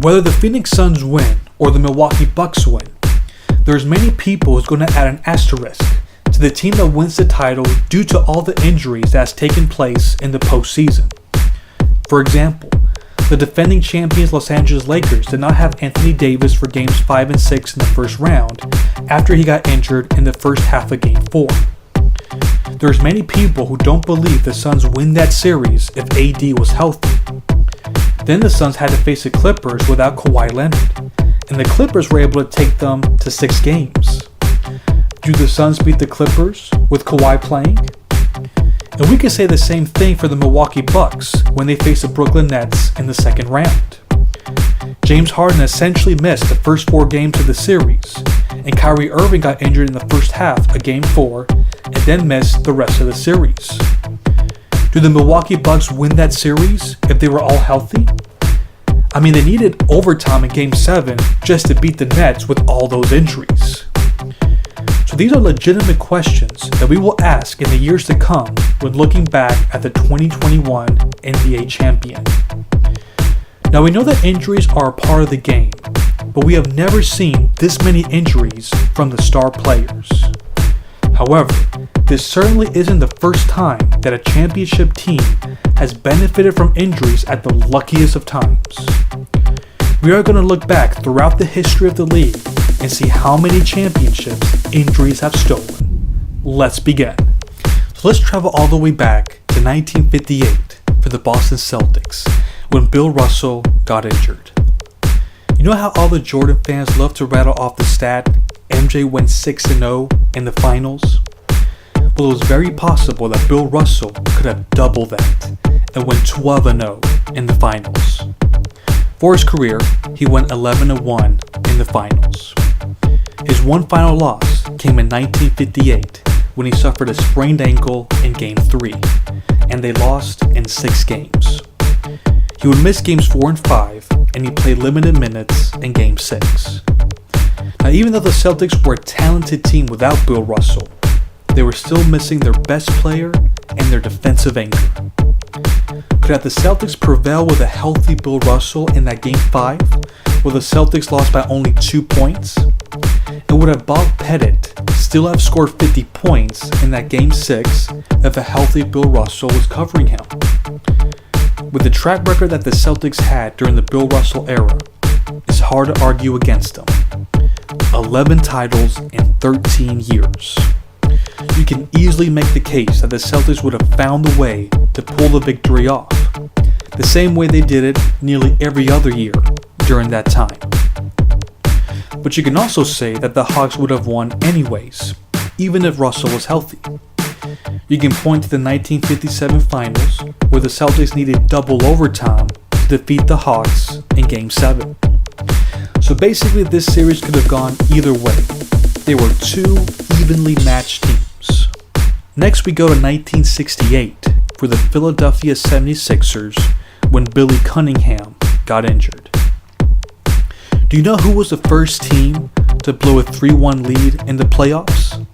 Whether the Phoenix Suns win or the Milwaukee Bucks win, there's many people who's going to add an asterisk to the team that wins the title due to all the injuries that has taken place in the postseason. For example, the defending champions Los Angeles Lakers did not have Anthony Davis for games 5 and 6 in the first round after he got injured in the first half of game 4. There's many people who don't believe the Suns win that series if AD was healthy. Then the Suns had to face the Clippers without Kawhi Leonard, and the Clippers were able to take them to 6 games. Do the Suns beat the Clippers with Kawhi playing? And we could say the same thing for the Milwaukee Bucks when they faced the Brooklyn Nets in the second round. James Harden essentially missed the first 4 games of the series, and Kyrie Irving got injured in the first half of game 4 and then missed the rest of the series. Do the Milwaukee Bucks win that series if they were all healthy? I mean, they needed overtime in game 7 just to beat the Nets with all those injuries. So these are legitimate questions that we will ask in the years to come when looking back at the 2021 NBA champion. Now we know that injuries are a part of the game, but we have never seen this many injuries from the star players. However, this certainly isn't the first time that a championship team has benefited from injuries at the luckiest of times. We are going to look back throughout the history of the league and see how many championships injuries have stolen. Let's begin. So let's travel all the way back to 1958 for the Boston Celtics when Bill Russell got injured. You know how all the Jordan fans love to rattle off the stat MJ went 6-0 in the finals? Well, it was very possible that Bill Russell could have doubled that and went 12-0 in the finals. For his career, he went 11-1 in the finals. His one final loss came in 1958 when he suffered a sprained ankle in Game 3, and they lost in 6 games. He would miss Games 4 and 5, and he played limited minutes in Game 6. Now, even though the Celtics were a talented team without Bill Russell, they were still missing their best player and their defensive anchor. Could the Celtics prevail with a healthy Bill Russell in that Game 5, where the Celtics lost by only 2 points? And would Bob Pettit still have scored 50 points in that Game 6 if a healthy Bill Russell was covering him? With the track record that the Celtics had during the Bill Russell era, it's hard to argue against them. 11 titles in 13 years. You can easily make the case that the Celtics would have found a way to pull the victory off, the same way they did it nearly every other year during that time. But you can also say that the Hawks would have won anyways, even if Russell was healthy. You can point to the 1957 finals, where the Celtics needed double overtime to defeat the Hawks in Game 7. So basically this series could have gone either way. They were 2 evenly matched teams. Next we go to 1968 for the Philadelphia 76ers when Billy Cunningham got injured. Do you know who was the first team to blow a 3-1 lead in the playoffs?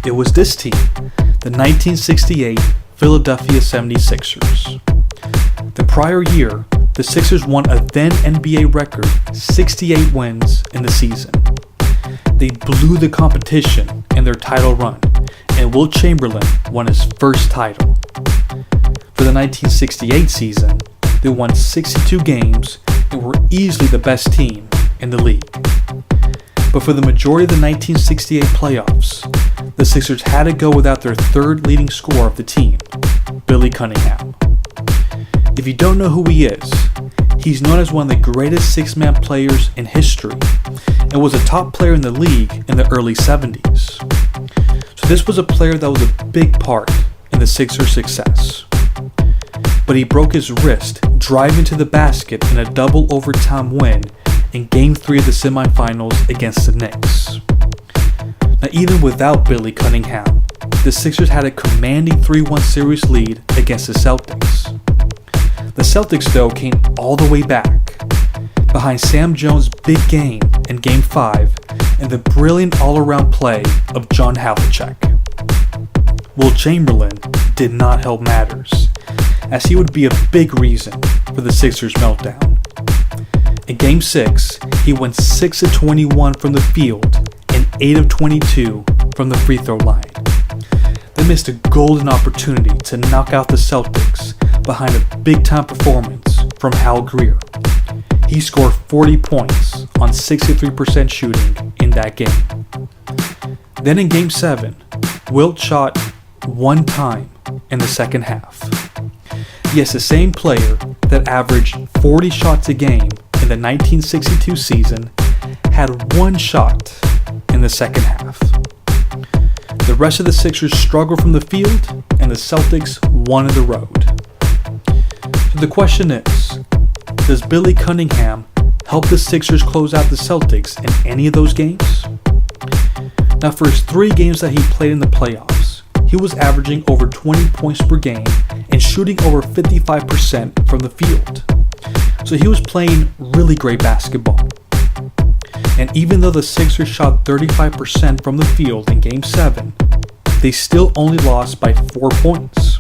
It was this team, the 1968 Philadelphia 76ers. The prior year, the Sixers won a then NBA record 68 wins in the season. They blew the competition in their title run, and Wilt Chamberlain won his first title. For the 1968 season, they won 62 games and were easily the best team in the league. But for the majority of the 1968 playoffs, the Sixers had to go without their third leading scorer of the team, Billy Cunningham. If you don't know who he is, he's known as one of the greatest six-man players in history and was a top player in the league in the early 70s. So this was a player that was a big part in the Sixers' success. But he broke his wrist driving to the basket in a double overtime win in Game 3 of the semifinals against the Knicks. Now, even without Billy Cunningham, the Sixers had a commanding 3-1 series lead against the Celtics. The Celtics, though, came all the way back, behind Sam Jones' big game in Game 5 and the brilliant all-around play of John Havlicek. Wilt Chamberlain did not help matters, as he would be a big reason for the Sixers' meltdown. In Game 6, he went 6 of 21 from the field and 8 of 22 from the free throw line. They missed a golden opportunity to knock out the Celtics behind a big-time performance from Hal Greer. He scored 40 points on 63% shooting in that game. Then in Game 7, Wilt shot one time in the second half. Yes, the same player that averaged 40 shots a game in the 1962 season had one shot in the second half. The rest of the Sixers struggled from the field, and the Celtics won on the road. So the question is, does Billy Cunningham help the Sixers close out the Celtics in any of those games? Now, for his 3 games that he played in the playoffs, he was averaging over 20 points per game and shooting over 55% from the field. So he was playing really great basketball. And even though the Sixers shot 35% from the field in Game 7, they still only lost by 4 points.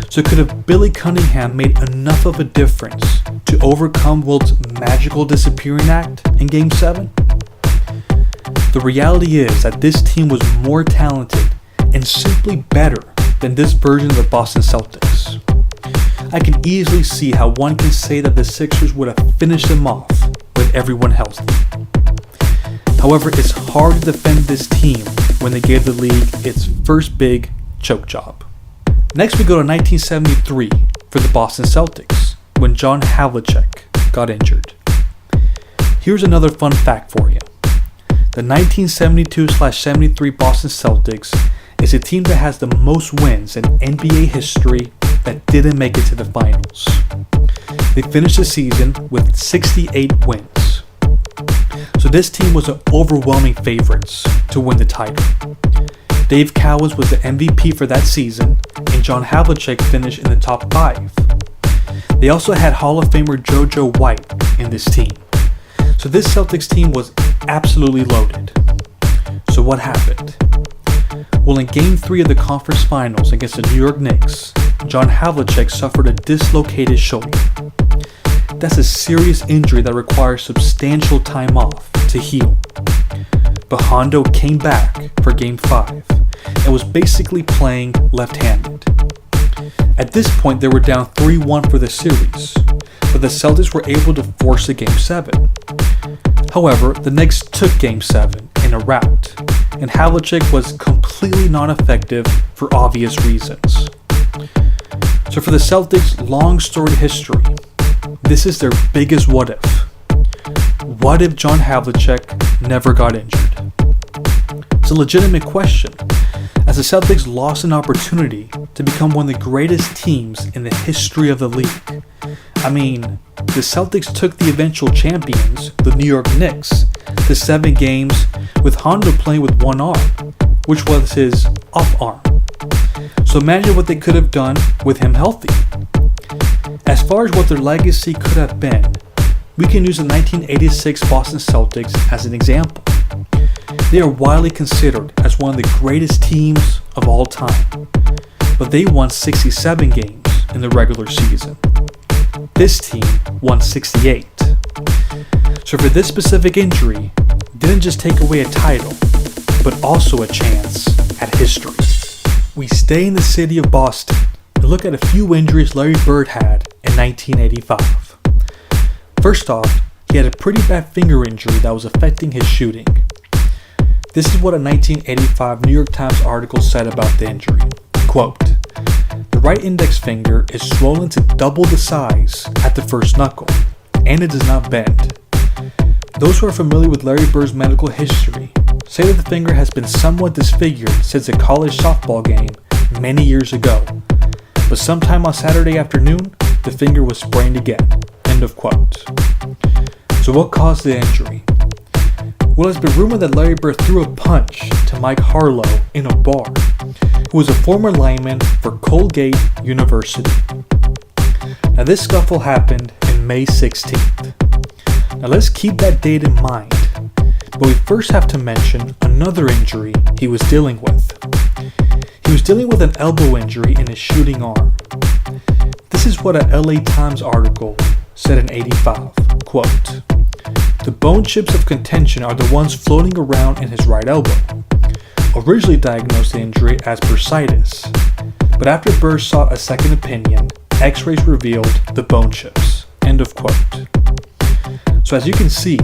So could have Billy Cunningham made enough of a difference to overcome Wilt's magical disappearing act in Game 7? The reality is that this team was more talented and simply better than this version of the Boston Celtics. I can easily see how one can say that the Sixers would have finished them off with everyone healthy. However, it's hard to defend this team when they gave the league its first big choke job. Next, we go to 1973 for the Boston Celtics, when John Havlicek got injured. Here's another fun fact for you. The 1972/73 Boston Celtics is a team that has the most wins in NBA history that didn't make it to the finals. They finished the season with 68 wins. So this team was an overwhelming favorites to win the title. Dave Cowens was the MVP for that season, and John Havlicek finished in the top 5. They also had Hall of Famer JoJo White in this team. So this Celtics team was absolutely loaded. So what happened? Well, in Game 3 of the conference finals against the New York Knicks, John Havlicek suffered a dislocated shoulder. That's a serious injury that requires substantial time off to heal. But Hondo came back for Game 5 and was basically playing left-handed. At this point, they were down 3-1 for the series, but the Celtics were able to force a Game 7. However, the Knicks took Game 7 in a rout, and Havlicek was completely non-effective for obvious reasons. So for the Celtics' long storied history, this is their biggest what if. What if John Havlicek never got injured? It's a legitimate question, as the Celtics lost an opportunity to become one of the greatest teams in the history of the league. I mean, the Celtics took the eventual champions, the New York Knicks, to 7 games with Hondo playing with one arm, which was his off arm. So imagine what they could have done with him healthy. As far as what their legacy could have been, we can use the 1986 Boston Celtics as an example. They are widely considered as one of the greatest teams of all time, but they won 67 games in the regular season. This team won 68. So for this specific injury, didn't just take away a title, but also a chance at history. We stay in the city of Boston and look at a few injuries Larry Bird had in 1985. First off, he had a pretty bad finger injury that was affecting his shooting. This is what a 1985 New York Times article said about the injury. Quote, "The right index finger is swollen to double the size at the first knuckle, and it does not bend. Those who are familiar with Larry Bird's medical history say that the finger has been somewhat disfigured since a college softball game many years ago, but sometime on Saturday afternoon, the finger was sprained again." End of quote. So what caused the injury? Well, it's been rumored that Larry Bird threw a punch to Mike Harlow in a bar, who was a former lineman for Colgate University. Now this scuffle happened in May 16th. Now let's keep that date in mind, but we first have to mention another injury he was dealing with. He was dealing with an elbow injury in his shooting arm. This is what a LA Times article said in '85, quote, "The bone chips of contention are the ones floating around in his right elbow. Originally diagnosed the injury as bursitis, but after Bird sought a second opinion, x-rays revealed the bone chips." End of quote. So as you can see,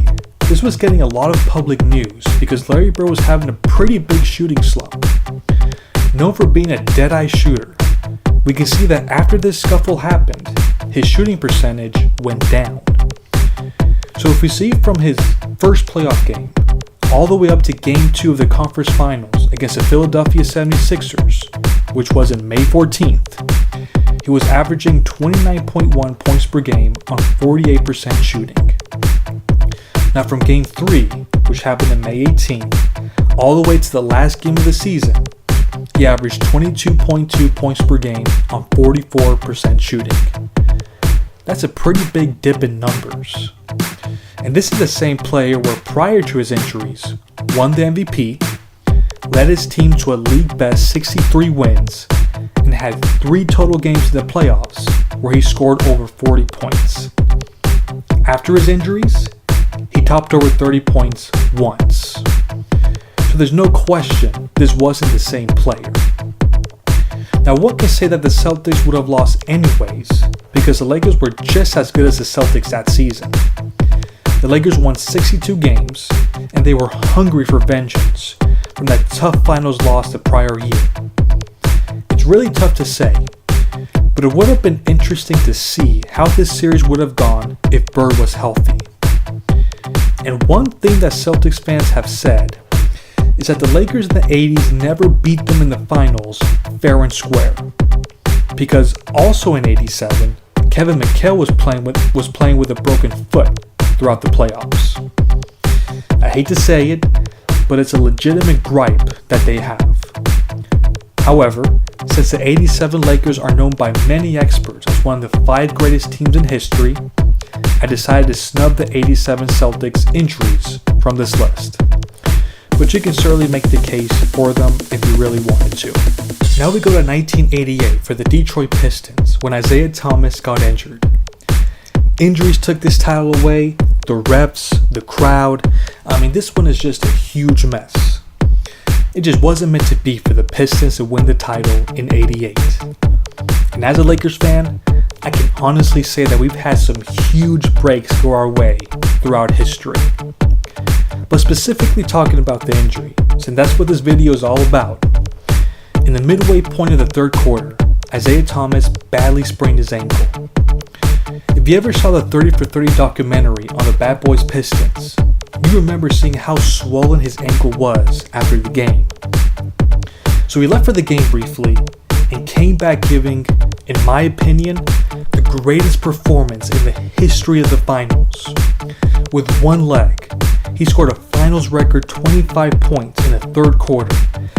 this was getting a lot of public news because Larry Bird was having a pretty big shooting slump. Known for being a dead-eye shooter, we can see that after this scuffle happened, his shooting percentage went down. So if we see from his first playoff game all the way up to Game 2 of the conference finals against the Philadelphia 76ers, which was in May 14th, he was averaging 29.1 points per game on 48% shooting. Now from Game 3, which happened in May 18th, all the way to the last game of the season, he averaged 22.2 points per game on 44% shooting. That's a pretty big dip in numbers. And this is the same player where prior to his injuries, won the MVP, led his team to a league best 63 wins, and had 3 total games in the playoffs where he scored over 40 points. After his injuries, he topped over 30 points once. So there's no question this wasn't the same player. Now one can say that the Celtics would have lost anyways because the Lakers were just as good as the Celtics that season. The Lakers won 62 games and they were hungry for vengeance from that tough finals loss the prior year. It's really tough to say, but it would have been interesting to see how this series would have gone if Bird was healthy. And one thing that Celtics fans have said is that the Lakers in the 80s never beat them in the finals fair and square. Because also in 87, Kevin McHale was playing with a broken foot throughout the playoffs. I hate to say it, but it's a legitimate gripe that they have. However, since the 87 Lakers are known by many experts as one of the 5 greatest teams in history, I decided to snub the 87 Celtics injuries from this list. But you can certainly make the case for them if you really wanted to. Now we go to 1988 for the Detroit Pistons when Isaiah Thomas got injured. Injuries took this title away, the refs, the crowd. This one is just a huge mess. It just wasn't meant to be for the Pistons to win the title in 88. And as a Lakers fan, I can honestly say that we've had some huge breaks go our way throughout history. But specifically talking about the injury, since that's what this video is all about. In the midway point of the third quarter, Isaiah Thomas badly sprained his ankle. If you ever saw the 30 for 30 documentary on the Bad Boys Pistons, you remember seeing how swollen his ankle was after the game. So he left for the game briefly and came back giving, in my opinion, the greatest performance in the history of the finals. With one leg, he scored a finals record 25 points in the third quarter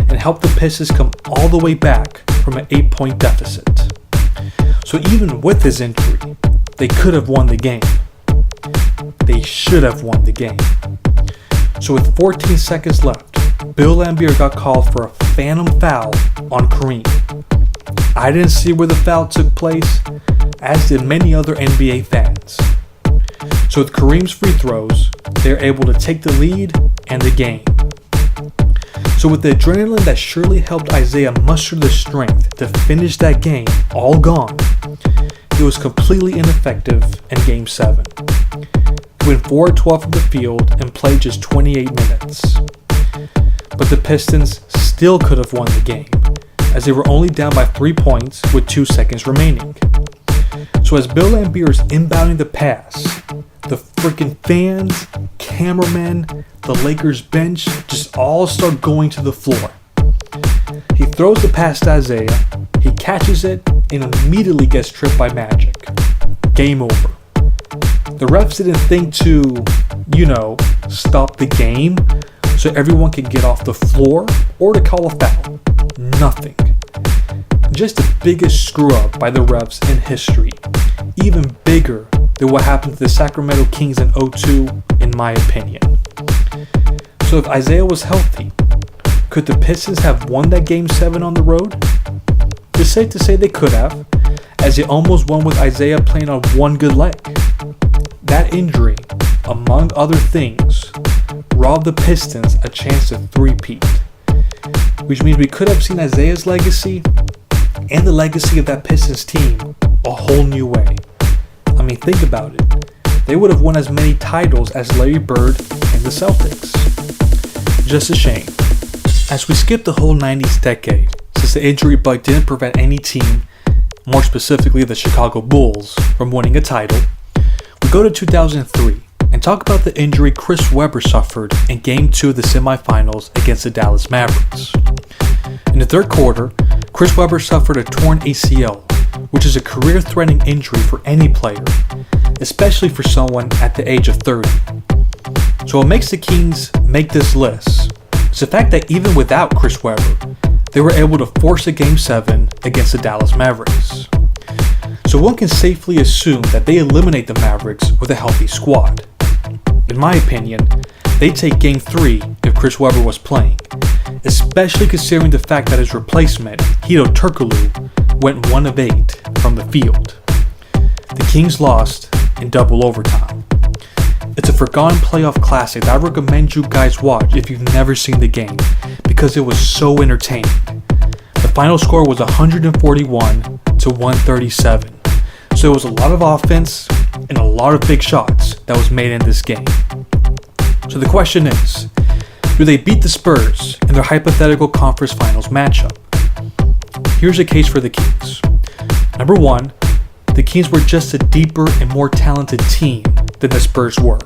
and helped the Pistons come all the way back from an 8-point deficit. So even with his injury, they could have won the game. They should have won the game. So with 14 seconds left, Bill Laimbeer got called for a phantom foul on Kareem. I didn't see where the foul took place, as did many other NBA fans. So with Kareem's free throws, they're able to take the lead and the game. So with the adrenaline that surely helped Isaiah muster the strength to finish that game all gone, he was completely ineffective in Game 7. He went 4-12 from the field and played just 28 minutes. But the Pistons still could have won the game, as they were only down by 3 points with 2 seconds remaining. So as Bill Laimbeer is inbounding the pass, the freaking fans, cameramen, the Lakers bench just all start going to the floor. He throws the pass to Isaiah, he catches it, and immediately gets tripped by Magic. Game over. The refs didn't think to, stop the game so everyone could get off the floor or to call a foul. Nothing. Just the biggest screw up by the refs in history. Even bigger than what happened to the Sacramento Kings in 2002, in my opinion. So if Isaiah was healthy, could the Pistons have won that Game 7 on the road? It's safe to say they could have, as they almost won with Isaiah playing on one good leg. that injury, among other things, robbed the Pistons a chance to three-peat, which means we could have seen Isaiah's legacy and the legacy of that Pistons team a whole new way. I mean, think about it. They would have won as many titles as Larry Bird and the Celtics. Just a shame. As we skip the whole 90s decade, since the injury bug didn't prevent any team, more specifically the Chicago Bulls, from winning a title, we go to 2003 and talk about the injury Chris Webber suffered in Game 2 of the semifinals against the Dallas Mavericks. In the third quarter, Chris Webber suffered a torn ACL, which is a career-threatening injury for any player, especially for someone at the age of 30. So what makes the Kings make this list is the fact that even without Chris Webber, they were able to force a Game 7 against the Dallas Mavericks. So one can safely assume that they eliminate the Mavericks with a healthy squad. In my opinion, they'd take Game 3 if Chris Webber was playing, especially considering the fact that his replacement, Hedo Turkoglu, went 1 of 8 from the field. The Kings lost in double overtime. It's a forgotten playoff classic that I recommend you guys watch if you've never seen the game, because it was so entertaining. The final score was 141 to 137, so it was a lot of offense and a lot of big shots that was made in this game. So the question is, do they beat the Spurs in their hypothetical conference finals matchup? Here's a case for the Kings. Number 1, the Kings were just a deeper and more talented team than the Spurs were.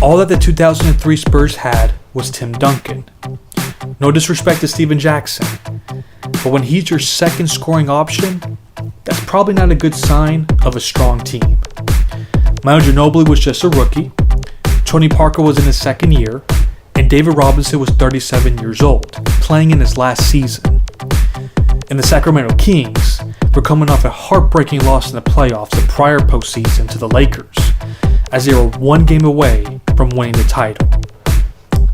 All that the 2003 Spurs had was Tim Duncan. No disrespect to Steven Jackson, but when he's your second scoring option, that's probably not a good sign of a strong team. Manu Ginobili was just a rookie, Tony Parker was in his second year, and David Robinson was 37 years old, playing in his last season. And the Sacramento Kings were coming off a heartbreaking loss in the playoffs the prior postseason to the Lakers, as they were 1 game away from winning the title.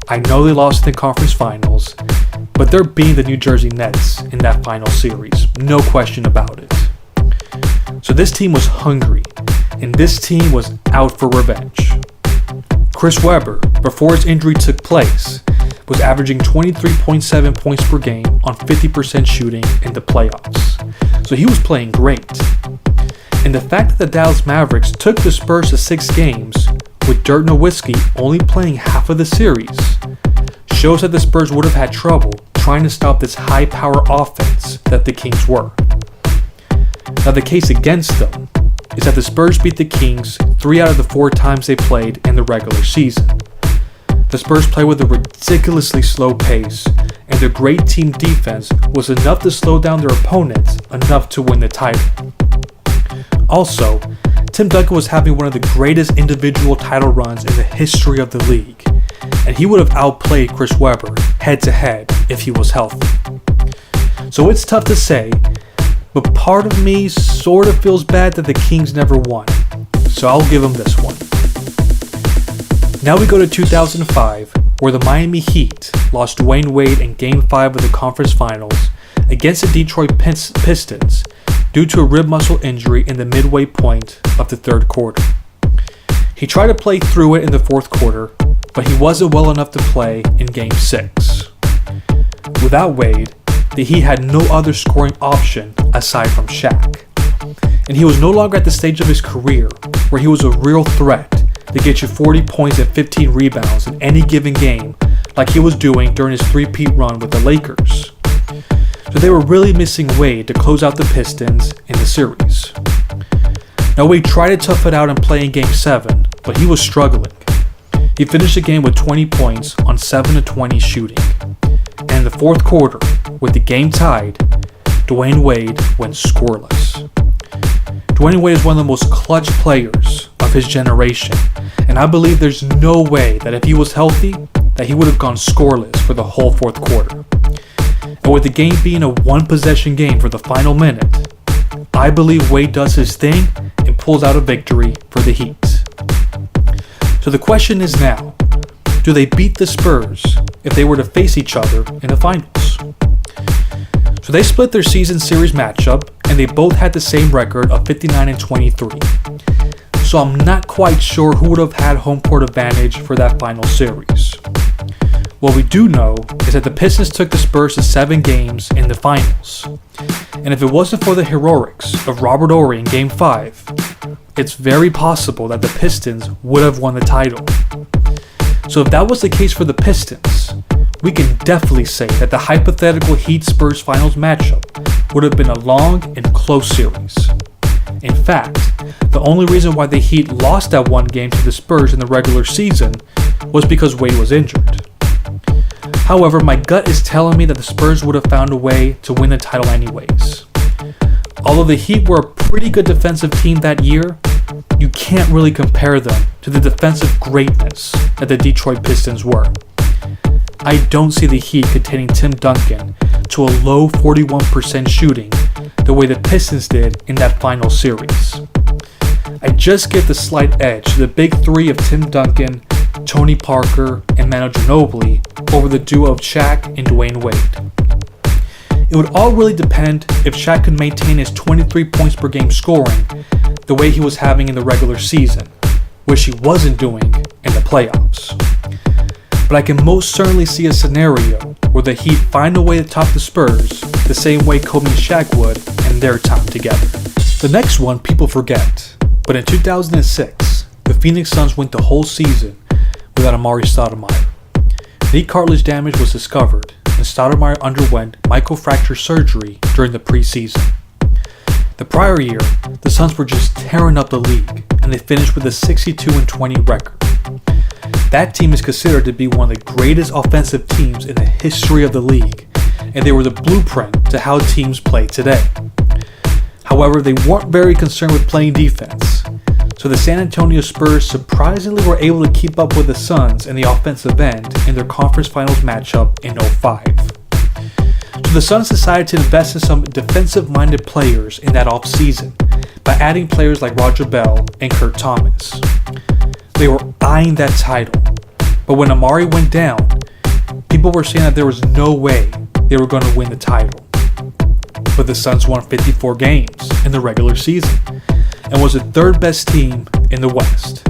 I know they lost in the conference finals, but they're beating the New Jersey Nets in that final series, no question about it. So this team was hungry, and this team was out for revenge. Chris Webber, before his injury took place, was averaging 23.7 points per game on 50% shooting in the playoffs. So he was playing great. And the fact that the Dallas Mavericks took the Spurs to 6 games, with Dirk Nowitzki only playing half of the series, shows that the Spurs would have had trouble trying to stop this high-power offense that the Kings were. Now the case against them is that the Spurs beat the Kings 3 out of the 4 times they played in the regular season. The Spurs play with a ridiculously slow pace, and their great team defense was enough to slow down their opponents enough to win the title. Also, Tim Duncan was having one of the greatest individual title runs in the history of the league, and he would have outplayed Chris Webber head-to-head if he was healthy. So it's tough to say, but part of me sort of feels bad that the Kings never won, so I'll give them this one. Now we go to 2005, where the Miami Heat lost Dwayne Wade in Game 5 of the conference finals against the Detroit Pistons due to a rib muscle injury in the midway point of the third quarter. He tried to play through it in the fourth quarter, but he wasn't well enough to play in Game 6. Without Wade, the Heat had no other scoring option aside from Shaq, and he was no longer at the stage of his career where he was a real threat to get you 40 points and 15 rebounds in any given game like he was doing during his three-peat run with the Lakers. So they were really missing Wade to close out the Pistons in the series. Now Wade tried to tough it out and play in Game 7, but he was struggling. He finished the game with 20 points on 7 of 20 shooting. And in the fourth quarter, with the game tied, Dwayne Wade went scoreless. Dwayne Wade is one of the most clutch players of his generation, and I believe there's no way that if he was healthy, that he would have gone scoreless for the whole fourth quarter. And with the game being a one-possession game for the final minute, I believe Wade does his thing and pulls out a victory for the Heat. So the question is now, do they beat the Spurs if they were to face each other in the finals? So they split their season series matchup, and they both had the same record of 59-23. so I'm not quite sure who would have had home court advantage for that final series. What we do know is that the Pistons took the Spurs to 7 games in the finals, and if it wasn't for the heroics of Robert Horry in Game 5, it's very possible that the Pistons would have won the title. So if that was the case for the Pistons, we can definitely say that the hypothetical Heat-Spurs finals matchup would have been a long and close series. In fact, the only reason why the Heat lost that one game to the Spurs in the regular season was because Wade was injured. However, my gut is telling me that the Spurs would have found a way to win the title anyways. Although the Heat were a pretty good defensive team that year, you can't really compare them to the defensive greatness that the Detroit Pistons were. I don't see the Heat containing Tim Duncan to a low 41% shooting the way the Pistons did in that final series. I just give the slight edge to the big three of Tim Duncan, Tony Parker, and Manu Ginobili over the duo of Shaq and Dwayne Wade. It would all really depend if Shaq could maintain his 23 points per game scoring the way he was having in the regular season, which he wasn't doing in the playoffs. But I can most certainly see a scenario where the Heat find a way to top the Spurs the same way Kobe and Shaq would in their time together. The next one people forget, but in 2006, the Phoenix Suns went the whole season without Amari Stoudemire. Knee cartilage damage was discovered, and Stoudemire underwent microfracture surgery during the preseason. The prior year, the Suns were just tearing up the league, and they finished with a 62-20 record. That team is considered to be one of the greatest offensive teams in the history of the league, and they were the blueprint to how teams play today. However, they weren't very concerned with playing defense, so the San Antonio Spurs surprisingly were able to keep up with the Suns in the offensive end in their conference finals matchup in 2005. So the Suns decided to invest in some defensive-minded players in that offseason by adding players like Roger Bell and Kurt Thomas. They were eyeing that title, but when Amari went down, people were saying that there was no way they were going to win the title. But the Suns won 54 games in the regular season and was the third best team in the West.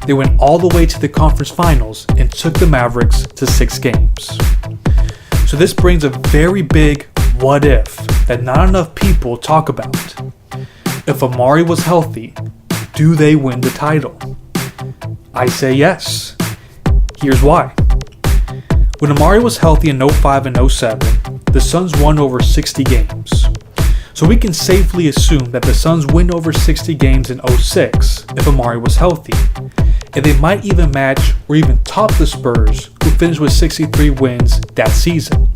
They went all the way to the conference finals and took the Mavericks to 6 games. So this brings a very big what if that not enough people talk about. If Amari was healthy, do they win the title? I say yes. Here's why. When Amari was healthy in 2005 and 2007, the Suns won over 60 games. So we can safely assume that the Suns win over 60 games in 2006 if Amari was healthy. And they might even match or even top the Spurs, who finished with 63 wins that season.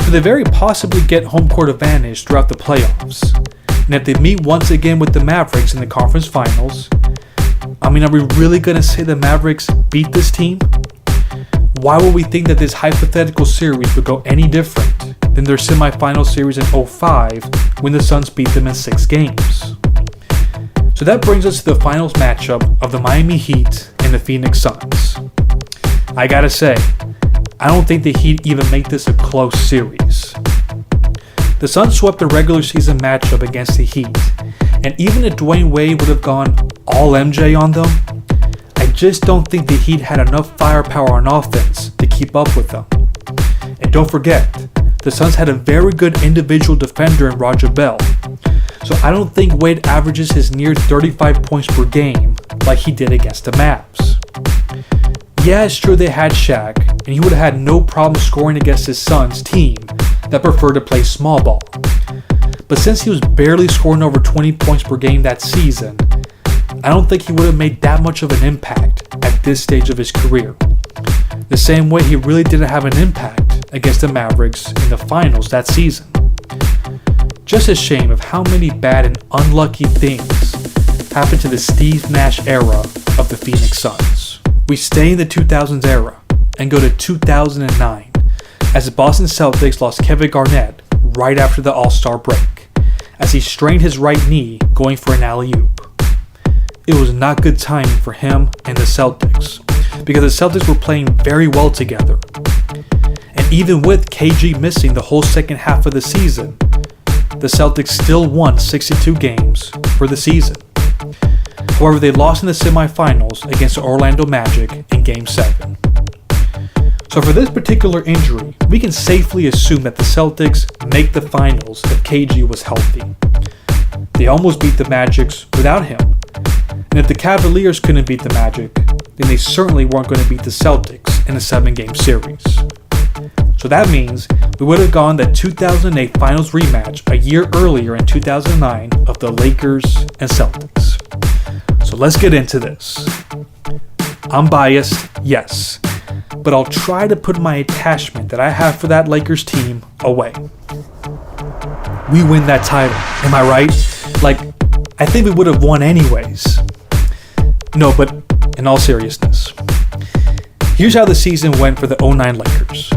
So they very possibly get home court advantage throughout the playoffs. And if they meet once again with the Mavericks in the conference finals, are we really going to say the Mavericks beat this team? Why would we think that this hypothetical series would go any different than their semifinal series in 2005 when the Suns beat them in 6 games? So that brings us to the finals matchup of the Miami Heat and the Phoenix Suns. I gotta say, I don't think the Heat even make this a close series. The Suns swept the regular season matchup against the Heat, and even if Dwayne Wade would have gone all MJ on them, I just don't think the Heat had enough firepower on offense to keep up with them. And don't forget, the Suns had a very good individual defender in Roger Bell, so I don't think Wade averages his near 35 points per game like he did against the Mavs. Yeah, it's true they had Shaq, and he would have had no problem scoring against his Suns team that preferred to play small ball. But since he was barely scoring over 20 points per game that season, I don't think he would have made that much of an impact at this stage of his career. The same way he really didn't have an impact against the Mavericks in the finals that season. Just a shame of how many bad and unlucky things happened to the Steve Nash era of the Phoenix Suns. We stay in the 2000s era and go to 2009 as the Boston Celtics lost Kevin Garnett right after the All-Star break as he strained his right knee going for an alley-oop. It was not good timing for him and the Celtics because the Celtics were playing very well together. And even with KG missing the whole second half of the season, the Celtics still won 62 games for the season. However, they lost in the semifinals against the Orlando Magic in Game 7. So for this particular injury, we can safely assume that the Celtics make the finals if KG was healthy. They almost beat the Magic without him. And if the Cavaliers couldn't beat the Magic, then they certainly weren't going to beat the Celtics in a 7-game series. So that means we would have gone the 2008 finals rematch a year earlier in 2009 of the Lakers and Celtics. So let's get into this. I'm biased, yes, but I'll try to put my attachment that I have for that Lakers team away. We win that title, am I right? I think we would have won anyways. No, but in all seriousness, here's how the season went for the 09 Lakers.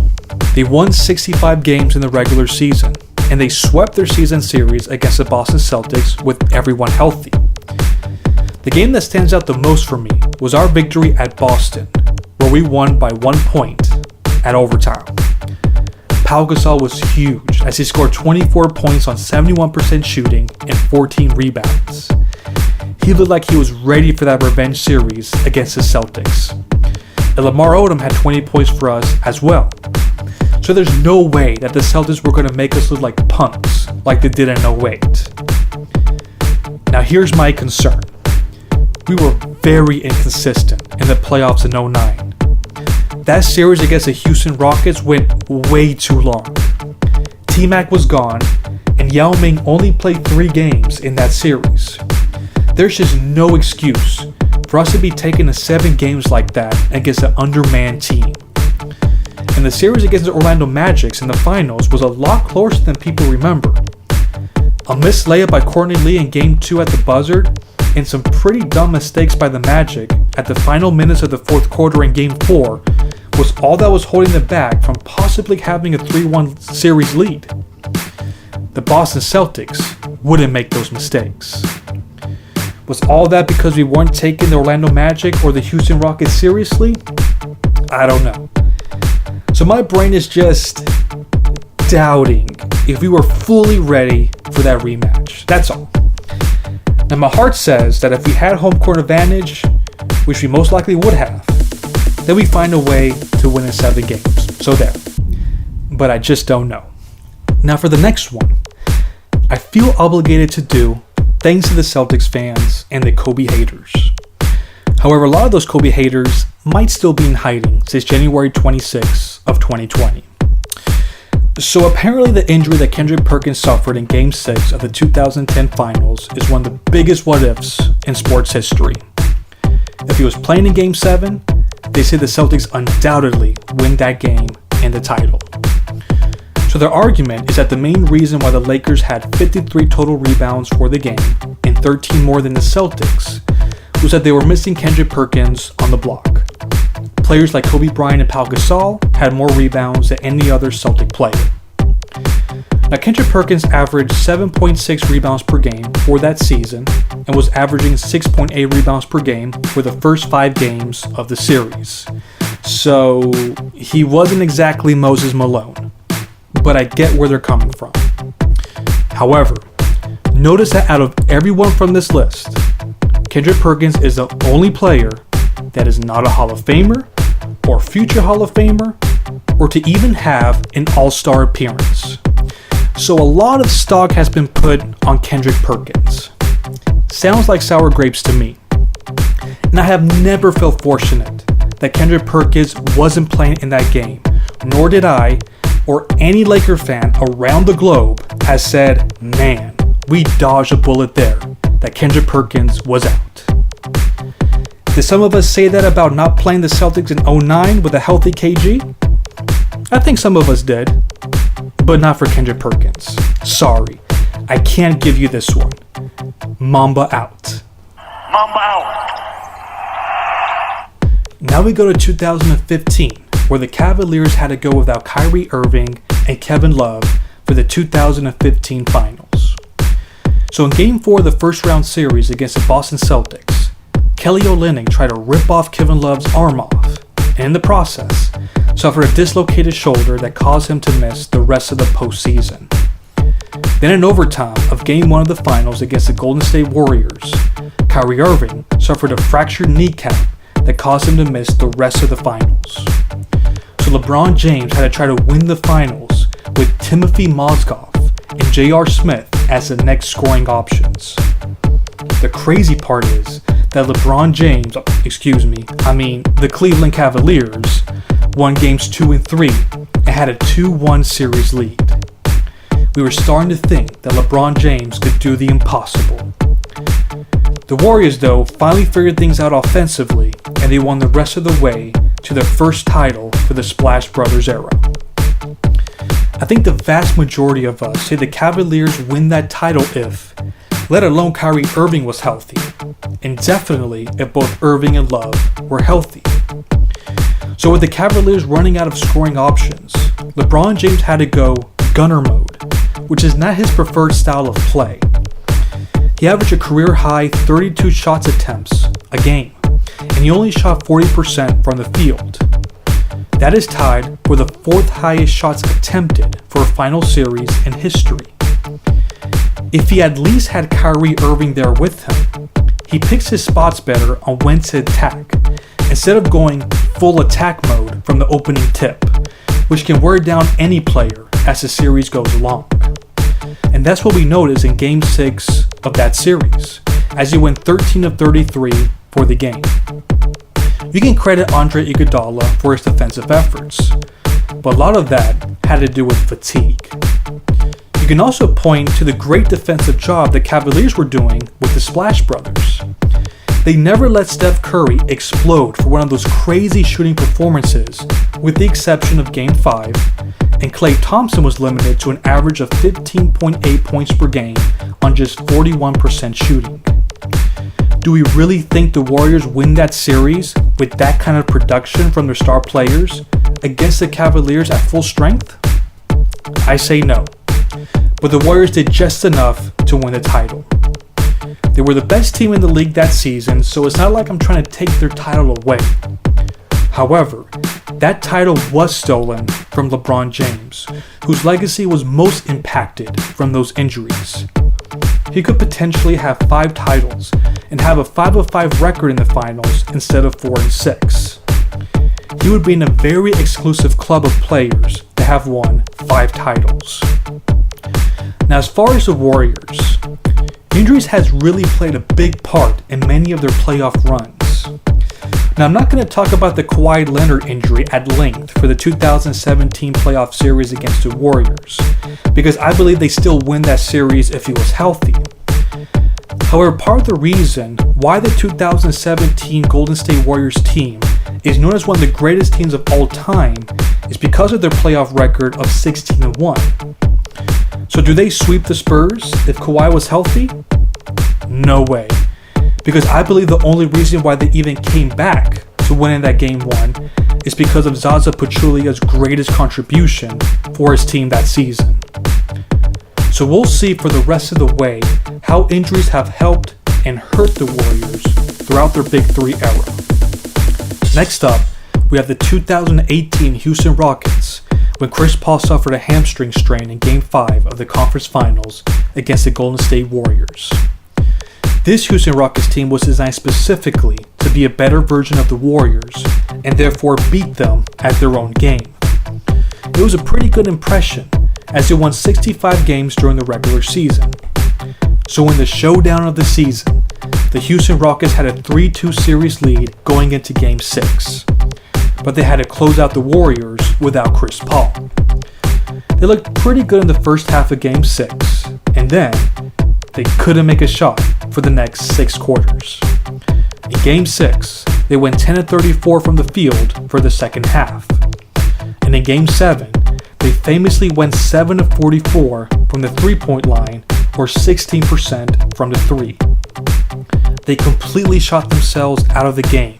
They won 65 games in the regular season, and they swept their season series against the Boston Celtics with everyone healthy. The game that stands out the most for me was our victory at Boston, where we won by 1 point at overtime. Pau Gasol was huge as he scored 24 points on 71% shooting and 14 rebounds. He looked like he was ready for that revenge series against the Celtics. And Lamar Odom had 20 points for us as well. So there's no way that the Celtics were going to make us look like punks like they did in 08. Now here's my concern. We were very inconsistent in the playoffs in 09. That series against the Houston Rockets went way too long. T-Mac was gone, and Yao Ming only played 3 games in that series. There's just no excuse for us to be taking to 7 games like that against an undermanned team. And the series against the Orlando Magic in the finals was a lot closer than people remember. A missed layup by Courtney Lee in Game 2 at the buzzer, and some pretty dumb mistakes by the Magic at the final minutes of the fourth quarter in Game 4 was all that was holding them back from possibly having a 3-1 series lead. The Boston Celtics wouldn't make those mistakes. Was all that because we weren't taking the Orlando Magic or the Houston Rockets seriously? I don't know. So my brain is just doubting if we were fully ready for that rematch. That's all. Now my heart says that if we had home court advantage, which we most likely would have, then we find a way to win in 7 games. So there. But I just don't know. Now for the next one, I feel obligated to do thanks to the Celtics fans and the Kobe haters. However, a lot of those Kobe haters might still be in hiding since January 26 of 2020. So apparently the injury that Kendrick Perkins suffered in Game 6 of the 2010 Finals is one of the biggest what-ifs in sports history. If he was playing in Game 7, they say the Celtics undoubtedly win that game and the title. So their argument is that the main reason why the Lakers had 53 total rebounds for the game and 13 more than the Celtics was that they were missing Kendrick Perkins on the block. Players like Kobe Bryant and Pau Gasol had more rebounds than any other Celtic player. Now Kendrick Perkins averaged 7.6 rebounds per game for that season and was averaging 6.8 rebounds per game for the first 5 games of the series. So he wasn't exactly Moses Malone, but I get where they're coming from. However, notice that out of everyone from this list, Kendrick Perkins is the only player that is not a Hall of Famer or future Hall of Famer or to even have an All-Star appearance. So a lot of stock has been put on Kendrick Perkins. Sounds like sour grapes to me. And I have never felt fortunate that Kendrick Perkins wasn't playing in that game, nor did I, or any Laker fan around the globe has said, man, we dodged a bullet there, that Kendrick Perkins was out. Did some of us say that about not playing the Celtics in 09 with a healthy KG? I think some of us did, but not for Kendrick Perkins. Sorry, I can't give you this one. Mamba out. Mamba out. Now we go to 2015, where the Cavaliers had to go without Kyrie Irving and Kevin Love for the 2015 Finals. So in Game 4 of the first round series against the Boston Celtics, Kelly Olynyk tried to rip off Kevin Love's arm off, and in the process, suffered a dislocated shoulder that caused him to miss the rest of the postseason. Then in overtime of Game 1 of the Finals against the Golden State Warriors, Kyrie Irving suffered a fractured kneecap that caused him to miss the rest of the finals. So LeBron James had to try to win the finals with Timothy Mozgov and J.R. Smith as the next scoring options. The crazy part is that the Cleveland Cavaliers won games 2 and 3 and had a 2-1 series lead. We were starting to think that LeBron James could do the impossible. The Warriors, though, finally figured things out offensively, and they won the rest of the way to their first title for the Splash Brothers era. I think the vast majority of us say the Cavaliers win that title if, let alone Kyrie Irving was healthy, and definitely if both Irving and Love were healthy. So with the Cavaliers running out of scoring options, LeBron James had to go gunner mode, which is not his preferred style of play. He averaged a career-high 32 shots attempts a game, and he only shot 40% from the field. That is tied for the 4th highest shots attempted for a final series in history. If he at least had Kyrie Irving there with him, he picks his spots better on when to attack, instead of going full attack mode from the opening tip, which can wear down any player as the series goes along. And that's what we noticed in Game 6 of that series, as he went 13 of 33 for the game. You can credit Andre Iguodala for his defensive efforts, but a lot of that had to do with fatigue. You can also point to the great defensive job the Cavaliers were doing with the Splash Brothers. They never let Steph Curry explode for one of those crazy shooting performances, with the exception of Game 5, and Klay Thompson was limited to an average of 15.8 points per game on just 41% shooting. Do we really think the Warriors win that series with that kind of production from their star players against the Cavaliers at full strength? I say no, but the Warriors did just enough to win the title. They were the best team in the league that season, so it's not like I'm trying to take their title away. However, that title was stolen from LeBron James, whose legacy was most impacted from those injuries. He could potentially have 5 titles and have a 5-5 record in the finals instead of 4-6. He would be in a very exclusive club of players to have won 5 titles. Now, as far as the Warriors, injuries has really played a big part in many of their playoff runs. Now, I'm not going to talk about the Kawhi Leonard injury at length for the 2017 playoff series against the Warriors, because I believe they still win that series if he was healthy. However, part of the reason why the 2017 Golden State Warriors team is known as one of the greatest teams of all time is because of their playoff record of 16-1. So do they sweep the Spurs if Kawhi was healthy? No way. Because I believe the only reason why they even came back to winning that Game 1 is because of Zaza Pachulia's greatest contribution for his team that season. So we'll see for the rest of the way how injuries have helped and hurt the Warriors throughout their Big 3 era. Next up, we have the 2018 Houston Rockets, when Chris Paul suffered a hamstring strain in Game 5 of the conference finals against the Golden State Warriors. This Houston Rockets team was designed specifically to be a better version of the Warriors and therefore beat them at their own game. It was a pretty good impression, as they won 65 games during the regular season. So in the showdown of the season, the Houston Rockets had a 3-2 series lead going into Game 6. But they had to close out the Warriors without Chris Paul. They looked pretty good in the first half of Game 6, and then they couldn't make a shot for the next 6 quarters. In Game 6, they went 10 of 34 from the field for the second half. And in Game 7, they famously went 7 of 44 from the 3-point line, or 16% from the 3. They completely shot themselves out of the game,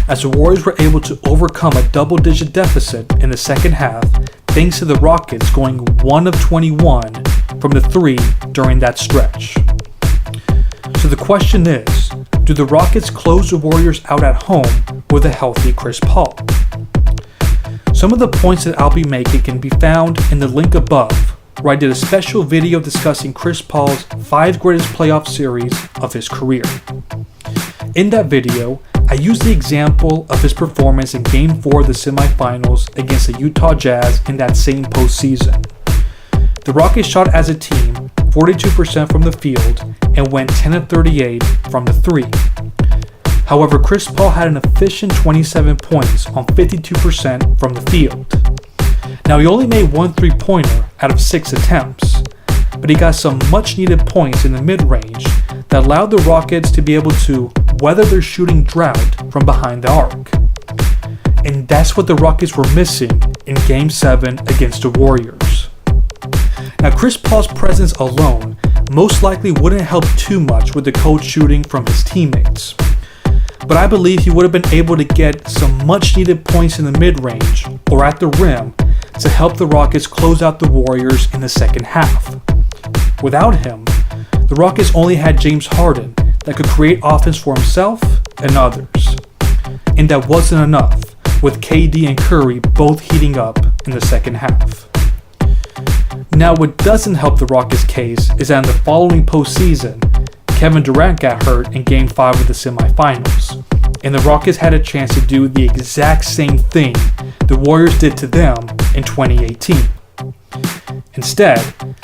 as the Warriors were able to overcome a double-digit deficit in the second half thanks to the Rockets going 1 of 21 from the 3 during that stretch. So the question is, do the Rockets close the Warriors out at home with a healthy Chris Paul? Some of the points that I'll be making can be found in the link above, where I did a special video discussing Chris Paul's 5 greatest playoff series of his career. In that video, I used the example of his performance in Game 4 of the semifinals against the Utah Jazz in that same postseason. The Rockets shot as a team 42% from the field and went 10 of 38 from the 3. However, Chris Paul had an efficient 27 points on 52% from the field. Now, he only made one three-pointer out of 6 attempts, but he got some much-needed points in the mid-range that allowed the Rockets to be able to weather their shooting drought from behind the arc. And that's what the Rockets were missing in Game 7 against the Warriors. Now, Chris Paul's presence alone most likely wouldn't help too much with the cold shooting from his teammates, but I believe he would have been able to get some much-needed points in the mid-range or at the rim to help the Rockets close out the Warriors in the second half. Without him, the Rockets only had James Harden that could create offense for himself and others. And that wasn't enough, with KD and Curry both heating up in the second half. Now, what doesn't help the Rockets' case is that in the following postseason, Kevin Durant got hurt in Game 5 of the semifinals, and the Rockets had a chance to do the exact same thing the Warriors did to them in 2018. Instead,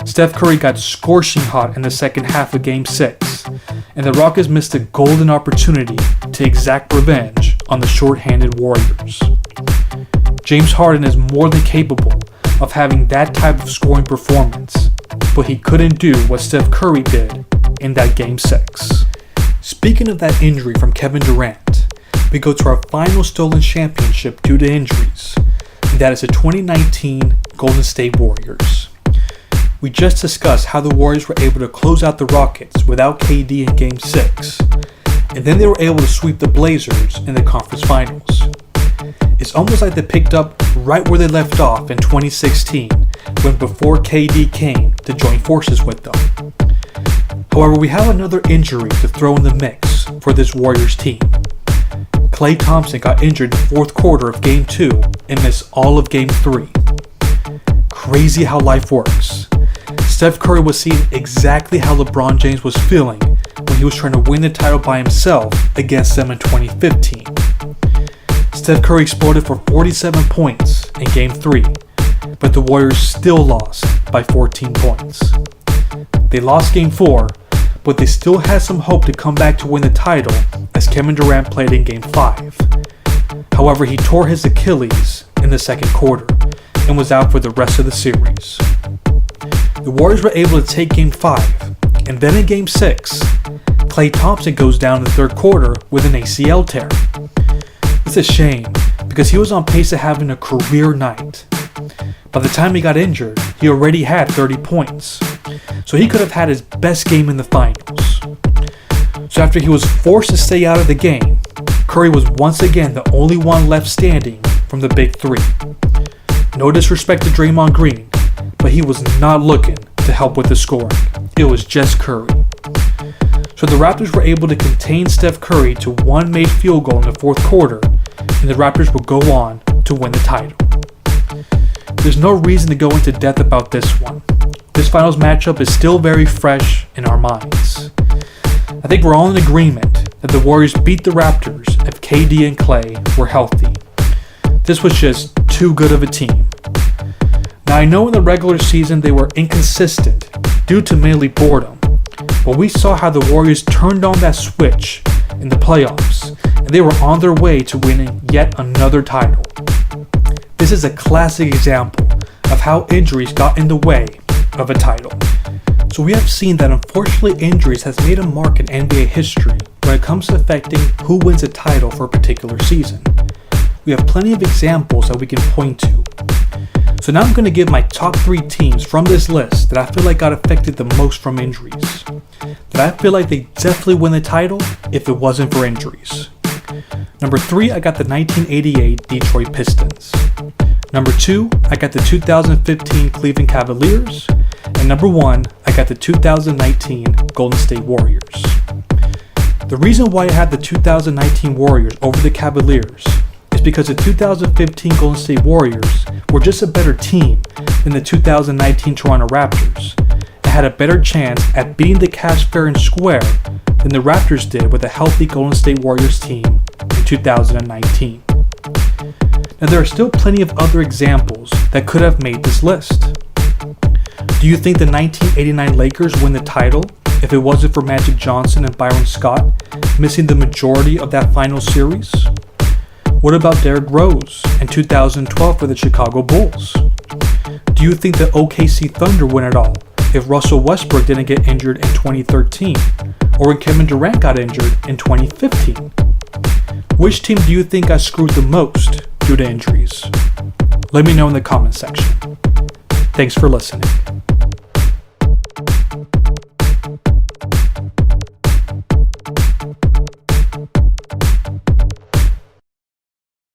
Steph Curry got scorching hot in the second half of Game 6, and the Rockets missed a golden opportunity to exact revenge on the short-handed Warriors. James Harden is more than capable of having that type of scoring performance, but he couldn't do what Steph Curry did in that Game 6. Speaking of that injury from Kevin Durant, we go to our final stolen championship due to injuries, and that is the 2019 Golden State Warriors. We just discussed how the Warriors were able to close out the Rockets without KD in Game 6, and then they were able to sweep the Blazers in the conference finals. It's almost like they picked up right where they left off in 2016, when before KD came to join forces with them. However, we have another injury to throw in the mix for this Warriors team. Klay Thompson got injured in the fourth quarter of Game 2 and missed all of Game 3. Crazy how life works. Steph Curry was seeing exactly how LeBron James was feeling when he was trying to win the title by himself against them in 2015. Steph Curry exploded for 47 points in Game 3, but the Warriors still lost by 14 points. They lost Game 4, but they still had some hope to come back to win the title as Kevin Durant played in Game 5. However, he tore his Achilles in the second quarter and was out for the rest of the series. The Warriors were able to take Game 5, and then in Game 6, Klay Thompson goes down in the third quarter with an ACL tear. It's a shame because he was on pace to having a career night. By the time he got injured, he already had 30 points, so he could have had his best game in the finals. So after he was forced to stay out of the game, Curry was once again the only one left standing from the Big Three. No disrespect to Draymond Green, but he was not looking to help with the scoring. It was just Curry. So the Raptors were able to contain Steph Curry to one made field goal in the fourth quarter, and the Raptors will go on to win the title. There's no reason to go into depth about this one. This finals matchup is still very fresh in our minds. I think we're all in agreement that the Warriors beat the Raptors if KD and Klay were healthy. This was just too good of a team. Now, I know in the regular season they were inconsistent due to mainly boredom, but we saw how the Warriors turned on that switch in the playoffs, and they were on their way to winning yet another title. This is a classic example of how injuries got in the way of a title. So we have seen that unfortunately injuries has made a mark in NBA history when it comes to affecting who wins a title for a particular season. We have plenty of examples that we can point to. So now I'm going to give my top 3 teams from this list that I feel like got affected the most from injuries. That I feel like they definitely win the title if it wasn't for injuries. Number 3, I got the 1988 Detroit Pistons. Number 2, I got the 2015 Cleveland Cavaliers. And number 1, I got the 2019 Golden State Warriors. The reason why I had the 2019 Warriors over the Cavaliers is because the 2015 Golden State Warriors were just a better team than the 2019 Toronto Raptors and had a better chance at beating the Cavs fair and square than the Raptors did with a healthy Golden State Warriors team in 2019. Now, there are still plenty of other examples that could have made this list. Do you think the 1989 Lakers win the title if it wasn't for Magic Johnson and Byron Scott missing the majority of that final series? What about Derrick Rose in 2012 for the Chicago Bulls? Do you think the OKC Thunder win it all if Russell Westbrook didn't get injured in 2013 or when Kevin Durant got injured in 2015? Which team do you think got screwed the most due to injuries? Let me know in the comment section. Thanks for listening.